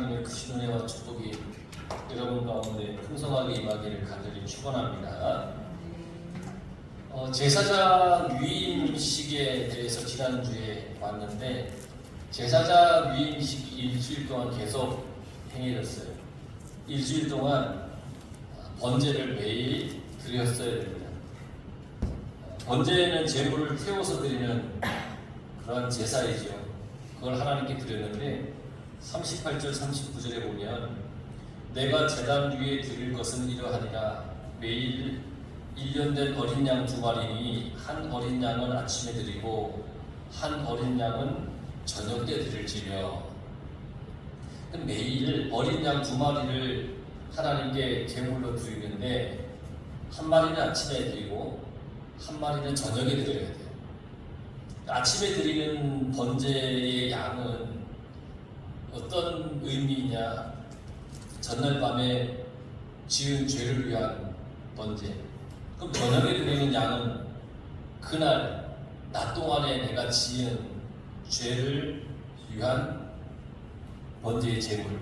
하나님의 크신 은혜와 축복이 여러분 가운데 풍성하게 임하기를 간절히 축원합니다. 제사장 위임식에 대해서 지난주에 봤는데 제사장 위임식이 일주일 동안 계속 행해졌어요. 일주일 동안 번제를 매일 드렸어야 됩니다. 번제는 제물을 태워서 드리는 그러한 제사이죠. 그걸 하나님께 드렸는데 38절 39절에 보면 내가 제단 위에 드릴 것은 이러하니라. 매일 1년 된 어린 양 2마리니 한 어린 양은 아침에 드리고 한 어린 양은 저녁 때 드릴지며. 매일 어린 양 2마리를 하나님께 제물로 드리는데 한 마리는 아침에 드리고 한 마리는 저녁에 드려야 돼요. 아침에 드리는 번제의 양은 어떤 의미이냐? 전날 밤에 지은 죄를 위한 번제. 그럼 저녁에 드리는 양은 그날 낮 동안에 내가 지은 죄를 위한 번제의 제물.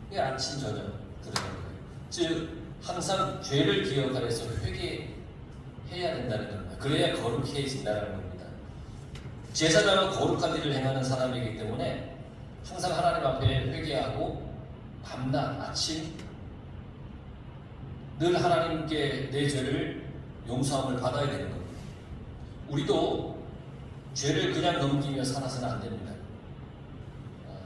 이게 아침 저녁 드리는 거예요. 즉 항상 죄를 기억하여서 회개해야 된다는 겁니다. 그래야 거룩해진다는 겁니다. 제사장은 거룩한 일을 행하는 사람이기 때문에 항상 하나님 앞에 회개하고 밤낮 아침 늘 하나님께 내 죄를 용서함을 받아야 되는 겁니다. 우리도 죄를 그냥 넘기며 살아서는 안 됩니다.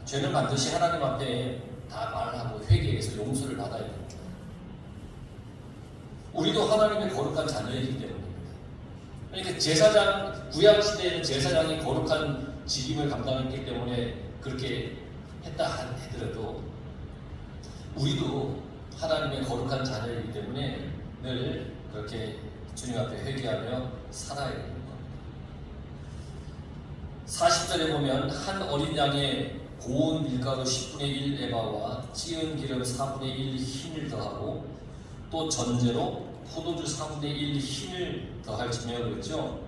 죄는 반드시 하나님 앞에 다 말하고 회개해서 용서를 받아야 됩니다. 우리도 하나님의 거룩한 자녀이기 때문입니다. 그러니까 제사장, 구약시대에는 제사장이 거룩한 직임을 감당했기 때문에 그렇게 했다 하더라도 우리도 하나님의 거룩한 자녀이기 때문에 늘 그렇게 주님 앞에 회개하며 살아야 되는 겁니다. 40절에 보면 한 어린 양의 고운 밀가루 10분의 1 에바와 찌은 기름 4분의 1 흰을 더하고 또 전제로 포도주 4분의 1 흰을 더할지며 그랬죠.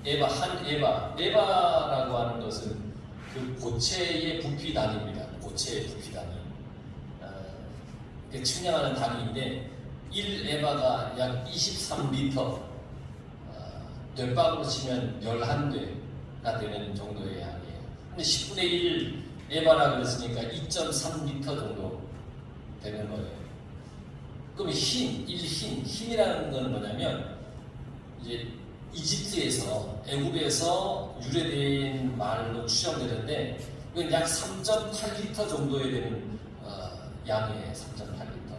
에바, 한 에바라고 하는 것은 그 고체의 부피 단위입니다. 고체의 부피 단위. 측량하는 단위인데 1에바가 약 23리터, 돛밥으로 치면 11대가 되는 정도의 양이에요. 근데 10분의 1 에바라 그랬으니까 2.3리터 정도 되는 거예요. 그럼 흰이라는 건 뭐냐면 이제 이집트에서 애굽에서 유래된 말로 추정되는데 이건 약 3.8리터 정도에 되는 양이에요. 3.8리터.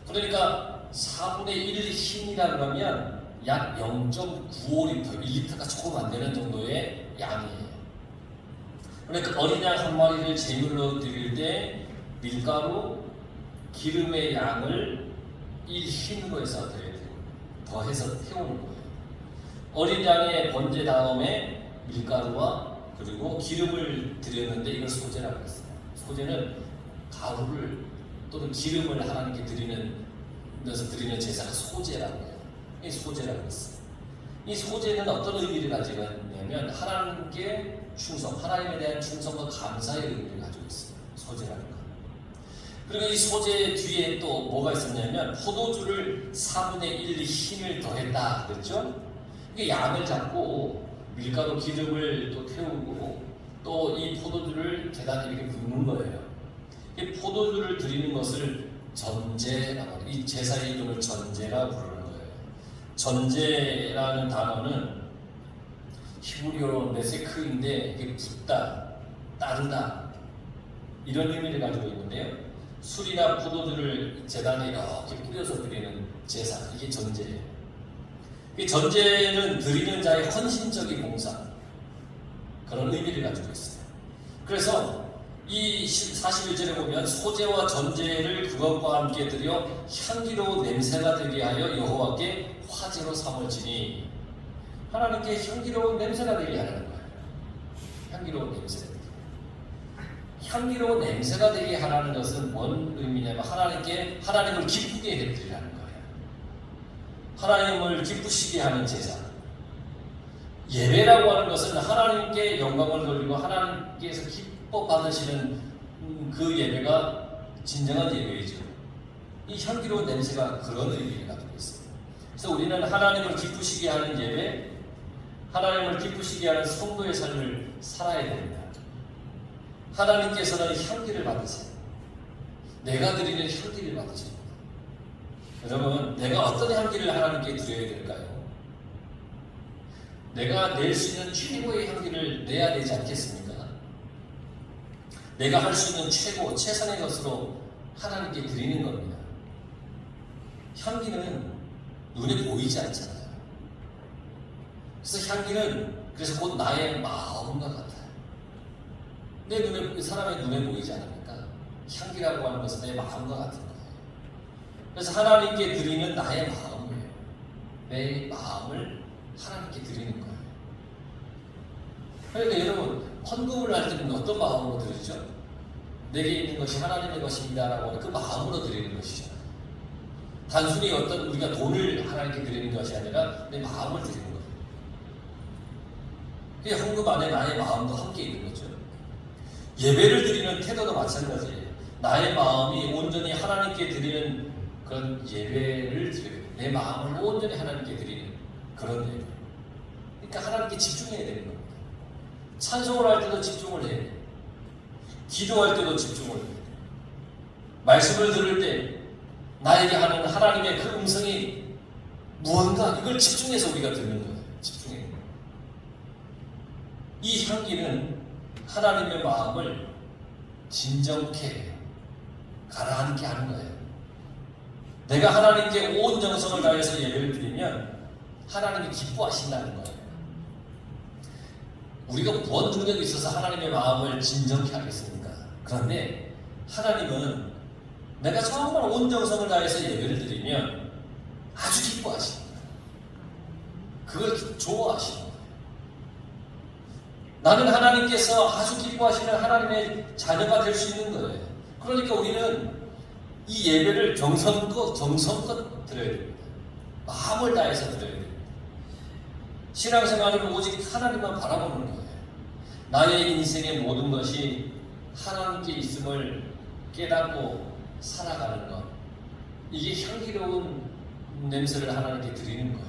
그러니까 4분의 1 흰이라 그러면 약 0.95리터, 1리터가 조금 안 되는 정도의 양이에요. 그러니까 어린 양 한 마리를 제물로 드릴 때 밀가루, 기름의 양을 1흰으로 해서 드려야 돼요. 더해서 태우는 거예요. 어린 양의 번제 다음에 밀가루와 그리고 기름을 드렸는데 이걸 소제라고 했어요. 소제는 가루를 또는 기름을 하나님께 드리는 제사가 소제라고 해요. 이 소제라고 했어요. 이 소제는 어떤 의미를 가지고 있냐면 하나님께 충성, 하나님에 대한 충성과 감사의 의미를 가지고 있어요. 소제라는 거. 그리고 이 소제 뒤에 또 뭐가 있었냐면 포도주를 4분의 1 흰을 더했다 그랬죠? 이게 양을 잡고 밀가루 기름을 또 태우고 또 이 포도주를 계단에 이렇게 붓는 거예요. 이 포도주를 드리는 것을 전제라고 해요. 이 제사의 이름을 전제라고 부르는 거예요. 전제라는 단어는 히브리어로 메세크인데 이게 붓다, 따르다 이런 의미를 가지고 있는데요. 술이나 포도주를 제단에 이렇게 뿌려서 드리는 제사, 이게 전제예요. 이 전제는 드리는 자의 헌신적인 봉사, 그런 의미를 가지고 있어요. 그래서 이 41절에 보면 소제와 전제를 그것과 함께 드려 향기로운 냄새가 되게 하여 여호와께 화제로 삼을지니, 하나님께 향기로운 냄새가 되게 하는 거예요. 향기로운 냄새. 향기로운 냄새가 되게 하라는 것은 뭔 의미냐면 하나님을 기쁘게 해드리라는 거예요. 하나님을 기쁘시게 하는 제사. 예배라고 하는 것은 하나님께 영광을 돌리고 하나님께서 기뻐 받으시는 그 예배가 진정한 예배이죠. 이 향기로운 냄새가 그런 의미를 가지고 있습니다. 그래서 우리는 하나님을 기쁘시게 하는 예배, 하나님을 기쁘시게 하는 성도의 삶을 살아야 됩니다. 하나님께서는 향기를 받으세요. 내가 드리는 향기를 받으십니다. 여러분, 내가 어떤 향기를 하나님께 드려야 될까요? 내가 낼 수 있는 최고의 향기를 내야 되지 않겠습니까? 내가 할 수 있는 최고, 최선의 것으로 하나님께 드리는 겁니다. 향기는 눈에 보이지 않잖아요. 그래서 향기는 그래서 곧 나의 마음과 같아요. 내 눈에, 사람의 눈에 보이지 않습니까? 향기라고 하는 것은 내 마음과 같은 거예요. 그래서 하나님께 드리는 나의 마음이에요. 내 마음을 하나님께 드리는 거예요. 그러니까 여러분, 헌금을 할 때는 어떤 마음으로 드리죠? 내게 있는 것이 하나님의 것입니다라고 하는 그 마음으로 드리는 것이죠. 단순히 어떤 우리가 돈을 하나님께 드리는 것이 아니라 내 마음을 드리는 거예요. 그 헌금 안에 나의 마음도 함께 있는 거죠. 예배를 드리는 태도도 마찬가지예요. 나의 마음이 온전히 하나님께 드리는 그런 예배를 드려요. 내 마음을 온전히 하나님께 드리는 그런 예배. 그러니까 하나님께 집중해야 되는 겁니다. 찬송을 할 때도 집중을 해야 돼요. 기도할 때도 집중을 해야 돼요. 말씀을 들을 때 나에게 하는 하나님의 그 음성이 무언가 이걸 집중해서 우리가 듣는 거예요. 집중해야 돼요. 이 향기는 하나님의 마음을 진정케 가라앉게 하는 거예요. 내가 하나님께 온 정성을 다해서 예배를 드리면 하나님이 기뻐하신다는 거예요. 우리가 무언 능력이 있어서 하나님의 마음을 진정케 하겠습니까? 그런데 하나님은 내가 정말 온 정성을 다해서 예배를 드리면 아주 기뻐하십니다. 그걸 좋아하십니다. 나는 하나님께서 아주 기뻐하시는 하나님의 자녀가 될 수 있는 거예요. 그러니까 우리는 이 예배를 정성껏 드려야 됩니다. 마음을 다해서 드려야 됩니다. 신앙생활은 오직 하나님만 바라보는 거예요. 나의 인생의 모든 것이 하나님께 있음을 깨닫고 살아가는 것. 이게 향기로운 냄새를 하나님께 드리는 거예요.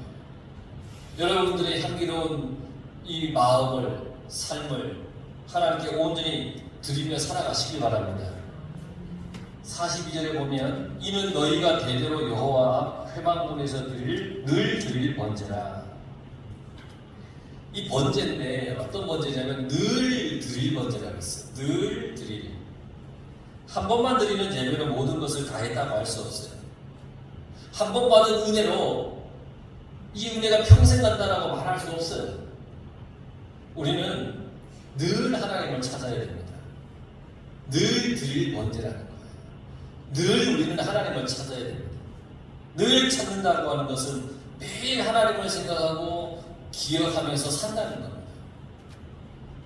여러분들의 향기로운 이 마음을, 삶을 하나님께 온전히 드리며 살아가시기 바랍니다. 42절에 보면 이는 너희가 대대로 여호와 앞 회막문에서 늘 드릴 번제라. 이 번제인데 어떤 번제냐면 늘 드릴 번제라고 했어요. 늘 드릴. 한 번만 드리는 예배로 모든 것을 다 했다고 할 수 없어요. 한 번 받은 은혜로 이 은혜가 평생 간다라고 말할 수 없어요. 우리는 늘 하나님을 찾아야 됩니다. 늘 드릴 번제라는 거예요. 늘 우리는 하나님을 찾아야 됩니다. 늘 찾는다고 하는 것은 매일 하나님을 생각하고 기억하면서 산다는 겁니다.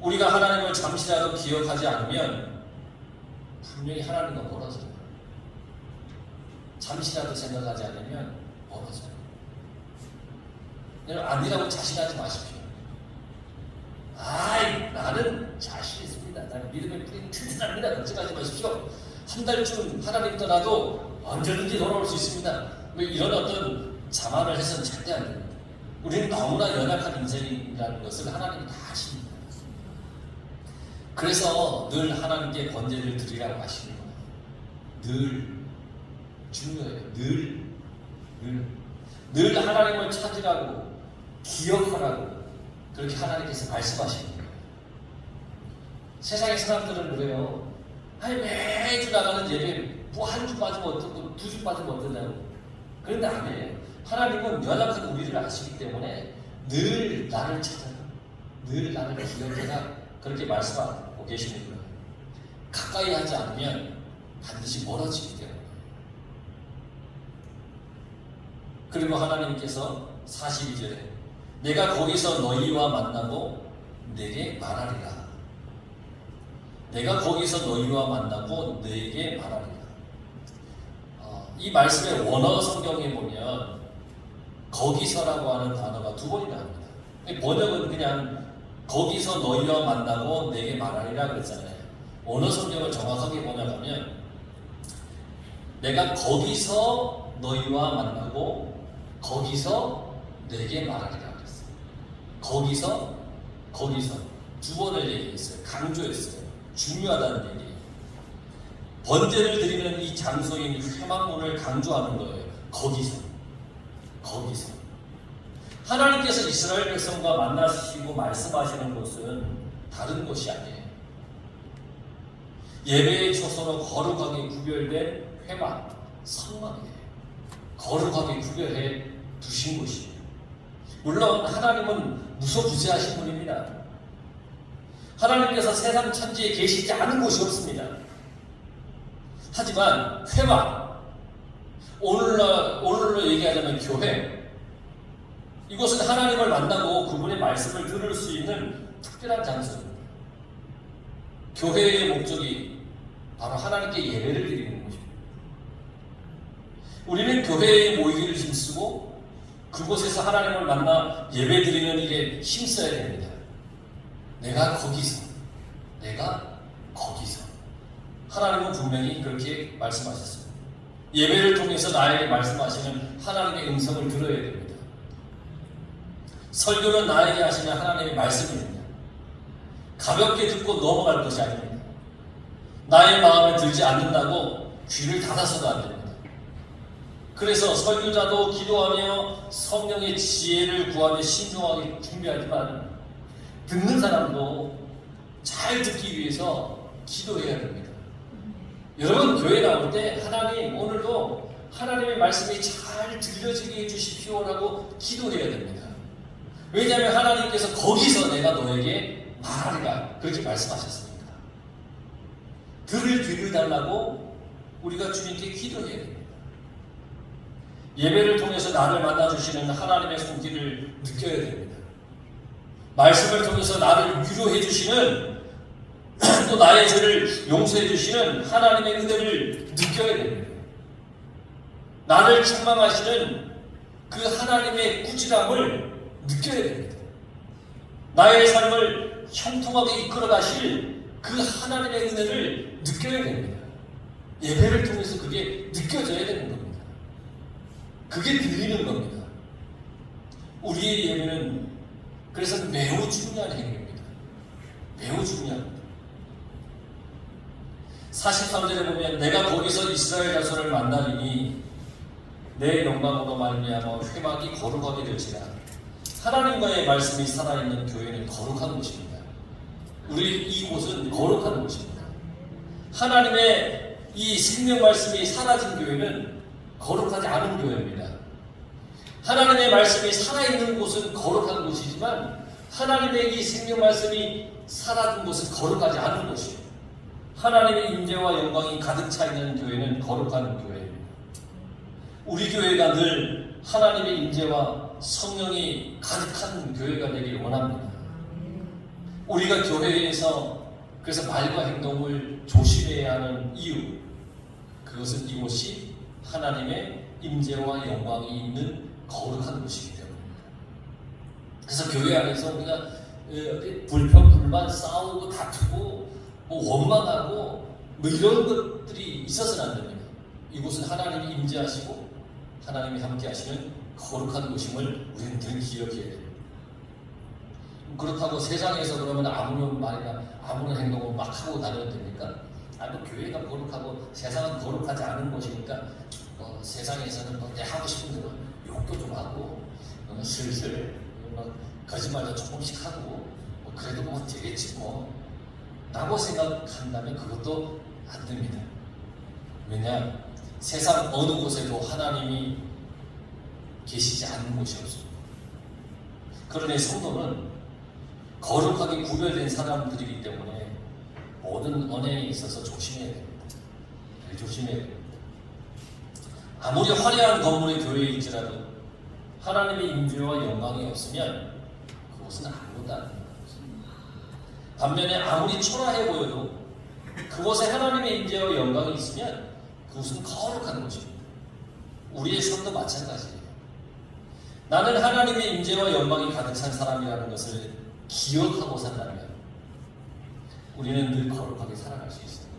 우리가 하나님을 잠시라도 기억하지 않으면 분명히 하나님과 멀어져요. 잠시라도 생각하지 않으면 멀어져요. 아니라고 자신하지 마십시오. 나는 자신 있습니다. 나는 믿음의 뿌리는 튼튼합니다. 걱정하지 마십시오. 한 달쯤 하나님 떠나도 언제든지 돌아올 수 있습니다. 이런 어떤 자만을 해서는 절대 안 됩니다. 우리는 너무나 연약한 인생이라는 것을 하나님이 다 아십니다. 그래서 늘 하나님께 번제를 드리라고 하시는 거예요. 늘 중요해요. 늘 하나님을 찾으라고 기억하라고 그렇게 하나님께서 말씀하시는 거예요. 세상의 사람들은 그래요. 매주 나가는 예배 한 주 빠지면 어떻고 두 주 빠지면 어떠냐고. 그런데 아니에요. 하나님은 연약한 우리를 아시기 때문에 늘 나를 찾아라. 늘 나를 기억해라. 그렇게 말씀하고 계시는 거예요. 가까이 하지 않으면 반드시 멀어지기 때문에. 그리고 하나님께서 42절에 내가 거기서 너희와 만나고 내게 말하리라. 내가 거기서 너희와 만나고 내게 말하리라. 이 말씀의 원어 성경에 보면 거기서라고 하는 단어가 두 번이나 나옵니다. 번역은 그냥 거기서 너희와 만나고 내게 말하리라 그랬잖아요. 원어 성경을 정확하게 번역하면 내가 거기서 너희와 만나고 거기서 내게 말하리라 그랬어요. 거기서 두 번을 얘기했어요. 강조했어요. 중요하다는 얘기예요. 번제를 드리는 이 장소인 회막문을 강조하는 거예요. 거기서 하나님께서 이스라엘 백성과 만나시고 말씀하시는 곳은 다른 곳이 아니에요. 예배의 초소로 거룩하게 구별된 회막, 성막이에요. 거룩하게 구별해 두신 곳이에요. 물론 하나님은 무소부재하신 분입니다. 하나님께서 세상 천지에 계시지 않은 곳이 없습니다. 하지만 회막, 오늘로 얘기하자면 교회, 이곳은 하나님을 만나고 그분의 말씀을 들을 수 있는 특별한 장소입니다. 교회의 목적이 바로 하나님께 예배를 드리는 것입니다. 우리는 교회에 모이기를 힘쓰고 그곳에서 하나님을 만나 예배 드리는 일에 힘써야 됩니다. 내가 거기서 하나님은 분명히 그렇게 말씀하셨습니다. 예배를 통해서 나에게 말씀하시는 하나님의 음성을 들어야 됩니다. 설교는 나에게 하시는 하나님의 말씀입니다. 가볍게 듣고 넘어갈 것이 아닙니다. 나의 마음에 들지 않는다고 귀를 닫아서도 안 됩니다. 그래서 설교자도 기도하며 성령의 지혜를 구하며 신중하게 준비하지만 듣는 사람도 잘 듣기 위해서 기도해야 됩니다. 여러분 교회 나올 때 하나님 오늘도 하나님의 말씀이 잘 들려지게 해주십시오라고 기도해야 됩니다. 왜냐하면 하나님께서 거기서 내가 너에게 말하리라 그렇게 말씀하셨습니다. 들을 귀를 달라고 우리가 주님께 기도해야 됩니다. 예배를 통해서 나를 만나주시는 하나님의 손길을 느껴야 됩니다. 말씀을 통해서 나를 위로해 주시는 또 나의 죄를 용서해 주시는 하나님의 은혜를 느껴야 됩니다. 나를 책망하시는 그 하나님의 꾸지람을 느껴야 됩니다. 나의 삶을 형통하게 이끌어 가실 그 하나님의 은혜를 느껴야 됩니다. 예배를 통해서 그게 느껴져야 되는 겁니다. 그게 들리는 겁니다. 우리의 예배는 그래서 매우 중요한 행위입니다. 매우 중요합니다. 43절에 보면 내가 거기서 이스라엘 자손을 만나리니 내 영광으로 말미암아 회막이 거룩하게 될지라. 하나님과의 말씀이 살아있는 교회는 거룩한 곳입니다. 우리 이곳은 거룩한 곳입니다. 하나님의 이 생명 말씀이 사라진 교회는 거룩하지 않은 교회입니다. 하나님의 말씀이 살아있는 곳은 거룩한 곳이지만 하나님의 이 생명 말씀이 사라진 곳은 거룩하지 않은 곳이에요. 하나님의 임재와 영광이 가득 차 있는 교회는 거룩한 교회입니다. 우리 교회가 늘 하나님의 임재와 성령이 가득한 교회가 되길 원합니다. 우리가 교회에서 그래서 말과 행동을 조심해야 하는 이유, 그것은 이곳이 하나님의 임재와 영광이 있는 거룩한 곳이기 때문입니다. 그래서 교회 안에서 우리가 불평, 불만, 싸우고 다투고 원망하고 이런 것들이 있어서는 안 됩니다. 이곳은 하나님이 임재하시고 하나님이 함께 하시는 거룩한 곳임을 우리는 늘 기억해야 됩니다. 그렇다고 세상에서 그러면 아무런 말이나 아무런 행동을 막 하고 다녀도 됩니까? 교회가 거룩하고 세상은 거룩하지 않은 곳이니까 세상에서는 내 하고 싶은 대로 욕도 좀 하고 슬슬 거짓말도 조금씩 하고 그래도 되겠지 라고 생각한다면 그것도 안 됩니다. 왜냐? 세상 어느 곳에도 하나님이 계시지 않는 곳이 없습니다. 그러니 성도는 거룩하게 구별된 사람들이기 때문에 모든 언행에 있어서 조심해야 됩니다. 조심해야 됩니다. 아무리 화려한 건물의 교회일지라도 하나님의 임재와 영광이 없으면 그것은 아무것도 아닙니다. 반면에 아무리 초라해 보여도 그곳에 하나님의 임재와 영광이 있으면 그것은 거룩한 곳입니다. 우리의 삶도 마찬가지예요. 나는 하나님의 임재와 영광이 가득 찬 사람이라는 것을 기억하고 산다면 우리는 늘 거룩하게 살아갈 수 있습니다.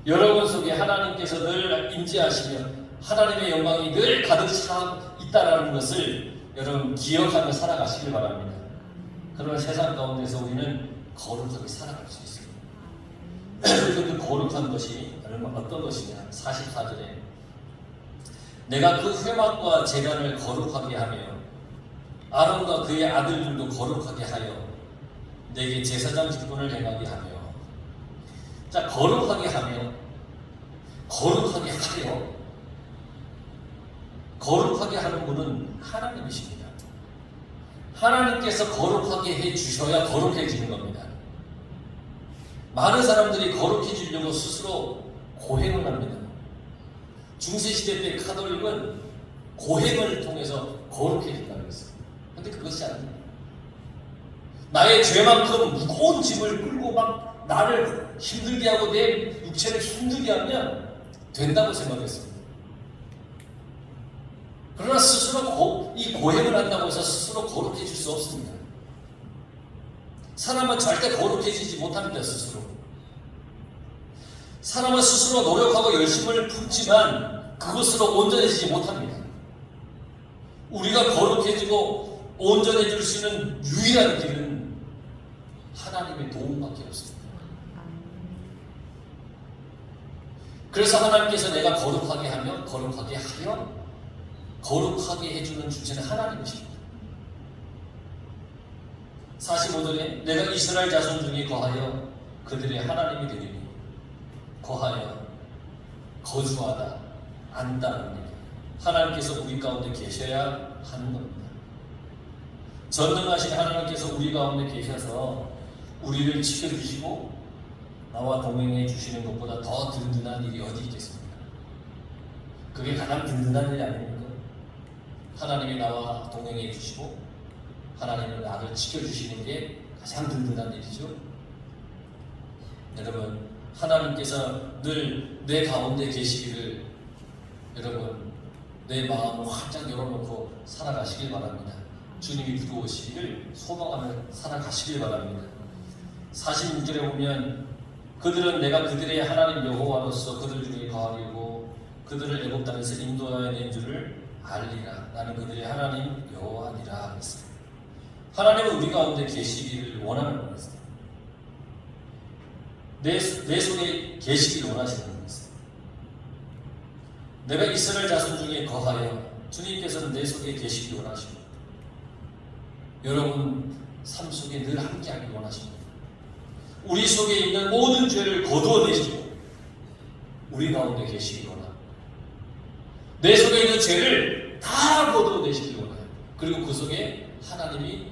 여러분 속에 하나님께서 늘 임재하시며 하나님의 영광이 늘 가득 차 있다는 것을 여러분 기억하며 살아가시길 바랍니다. 그러나 세상 가운데서 우리는 거룩하게 살아갈 수 있습니다. 그 거룩한 것이 어떤 것이냐? 44절에 내가 그 회막과 제단을 거룩하게 하며 아론과 그의 아들들도 거룩하게 하여 내게 제사장 직분을 행하게 하며. 자, 거룩하게 하며, 거룩하게 하여. 거룩하게 하는 분은 하나님이십니다. 하나님께서 거룩하게 해주셔야 거룩해지는 겁니다. 많은 사람들이 거룩해지려고 스스로 고행을 합니다. 중세시대 때 카톨릭은 고행을 통해서 거룩해진다고 했어요. 그런데 그것이 아닙니다. 나의 죄만큼 무거운 짐을 끌고 막 나를 힘들게 하고 내 육체를 힘들게 하면 된다고 생각했습니다. 그러나 스스로 이 고행을 한다고 해서 스스로 거룩해질 수 없습니다. 사람은 절대 거룩해지지 못합니다. 사람은 스스로 노력하고 열심을 품지만 그것으로 온전해지지 못합니다. 우리가 거룩해지고 온전해질 수 있는 유일한 길은 하나님의 도움밖에 없습니다. 그래서 하나님께서 내가 거룩하게 하며 거룩하게 하여 거룩하게 해주는 주체는 하나님이십니다. 45절에 내가 이스라엘 자손 중에 거하여 그들의 하나님이 되리니 거하여 거주하다 안다는 얘기. 하나님께서 우리 가운데 계셔야 하는 겁니다. 전능하신 하나님께서 우리 가운데 계셔서 우리를 지켜주시고 나와 동행해 주시는 것보다 더 든든한 일이 어디 있겠습니까? 그게 가장 든든한 일이 아닙니까? 하나님이 나와 동행해 주시고 하나님은 나를 지켜주시는 게 가장 든든한 일이죠. 여러분, 하나님께서 늘 내 가운데 계시기를 여러분 내 마음을 활짝 열어놓고 살아가시길 바랍니다. 주님이 들어오시기를 소망하며 살아가시길 바랍니다. 46절에 보면 그들은 내가 그들의 하나님 여호와로서 그들 중에 거하리고 그들을 애굽 땅에서 인도하여 낸 줄을 알리라. 나는 그들의 하나님 여호와니라 하겠습니다. 하나님은 우리 가운데 계시기를 원하는 분이세요. 내 속에 계시기를 원하시는 분이세요. 내가 이스라엘 자손 중에 거하여 주님께서는 내 속에 계시기를 원하십니다. 여러분 삶 속에 늘 함께하기를 원하십니다. 우리 속에 있는 모든 죄를 거두어내시고 우리 가운데 계시기 원합니다. 내 속에 있는 죄를 다 거두어내시기 원해요. 그리고 그 속에 하나님이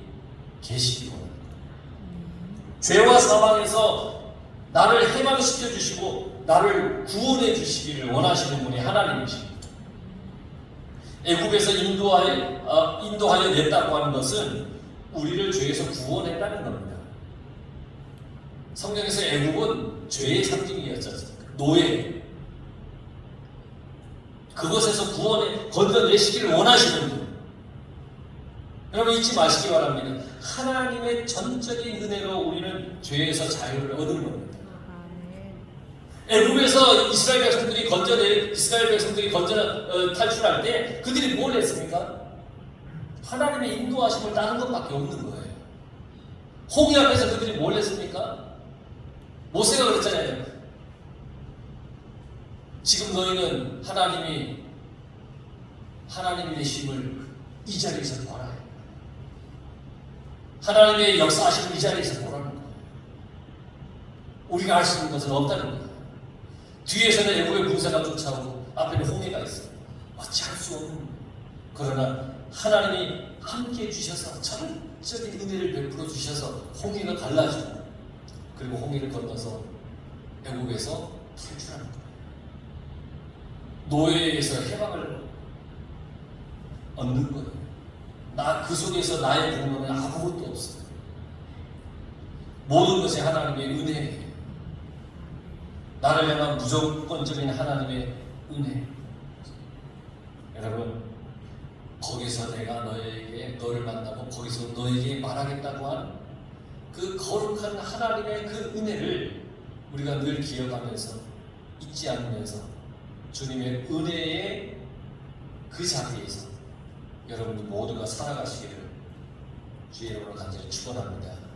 계시기 원합니다. 죄와 사망에서 나를 해방시켜 주시고 나를 구원해 주시기를 원하시는 분이 하나님이십니다. 애굽에서 인도하여 냈다고 하는 것은 우리를 죄에서 구원했다는 겁니다. 성경에서 애굽은 죄의 상징이었지 않습니까? 노예. 그것에서 구원해 건져내시기를 원하시는 분. 여러분 잊지 마시기 바랍니다. 하나님의 전적인 은혜로 우리는 죄에서 자유를 얻는 겁니다. 애굽에서 이스라엘 백성들이 탈출할 때 그들이 뭘 했습니까? 하나님의 인도하심을 따는 것밖에 없는 거예요. 홍해 앞에서 그들이 뭘 했습니까? 모세가 그랬잖아요. 지금 너희는 하나님이 되심을 이 자리에서 보라. 하나님의 역사하심을 이 자리에서 보라는 거예요. 우리가 알 수 있는 것은 없다는 거예요. 뒤에서는 애굽의 군사가 쫓아오고 앞에는 홍해가 있어요. 어찌할 수 없는. 그러나 하나님이 함께 해주셔서 전적인 은혜를 베풀어 주셔서 홍해가 갈라지고 그리고 홍해를 건너서 애굽에서 탈출하는 거예요. 노예에서 해방을 얻는 거예요. 그 속에서 나의 공로는 아무것도 없어요. 모든 것이 하나님의 은혜예요. 나를 향한 무조건적인 하나님의 은혜. 여러분, 거기서 내가 너를 만나고 거기서 너에게 말하겠다고 한 그 거룩한 하나님의 그 은혜를 우리가 늘 기억하면서 잊지 않으면서 주님의 은혜의 그 자리에서 여러분들 모두가 살아가시기를 주의 이름으로 간절히 축원합니다.